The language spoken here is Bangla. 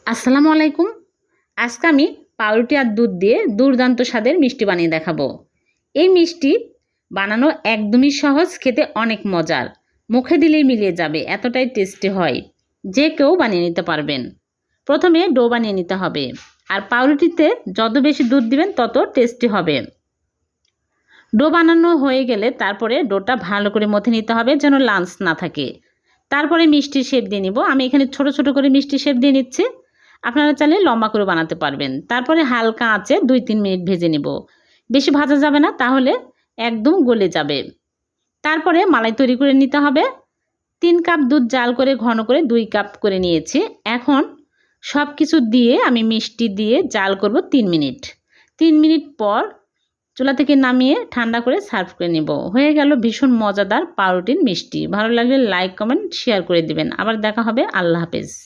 আসসালামু আলাইকুম। আজকে আমি পাউরুটি আর দুধ দিয়ে দুর্দান্ত স্বাদের মিষ্টি বানিয়ে দেখাবো। এই মিষ্টি বানানো একদমই সহজ, খেতে অনেক মজার, মুখে দিলেই মিলিয়ে যাবে, এতটাই টেস্টি হয়। যে কেউ বানিয়ে নিতে পারবেন। প্রথমে ডো বানিয়ে নিতে হবে, আর পাউরুটিতে যত বেশি দুধ দিবেন তত টেস্টি হবে। ডো বানানো হয়ে গেলে তারপরে ডোটা ভালো করে মথে নিতে হবে, যেন লাঞ্চ না থাকে। তারপরে মিষ্টির শেপ দিয়ে নিব। আমি এখানে ছোট ছোট করে মিষ্টির শেপ দিয়ে নিচ্ছি। আপনারা চাইলে লম্বা করে বানাতে পারবেন। তারপরে হালকা আঁচে 2-3 মিনিট ভেজে নিব। বেশি ভাজা যাবে না, তাহলে একদম গলে যাবে। তারপরে মালাই তৈরি করে নিতে হবে। 3 কাপ দুধ জাল করে ঘন করে 2 কাপ করে নিয়েছি। এখন সব কিছু দিয়ে আমি মিষ্টি দিয়ে জাল করব 3 মিনিট। 3 মিনিট পর চুলা থেকে নামিয়ে ঠান্ডা করে সার্ভ করে নেব। হয়ে গেল ভীষণ মজাদার পাউরুটির মিষ্টি। ভালো লাগলে লাইক, কমেন্ট, শেয়ার করে দিবেন। আবার দেখা হবে। আল্লাহ হাফেজ।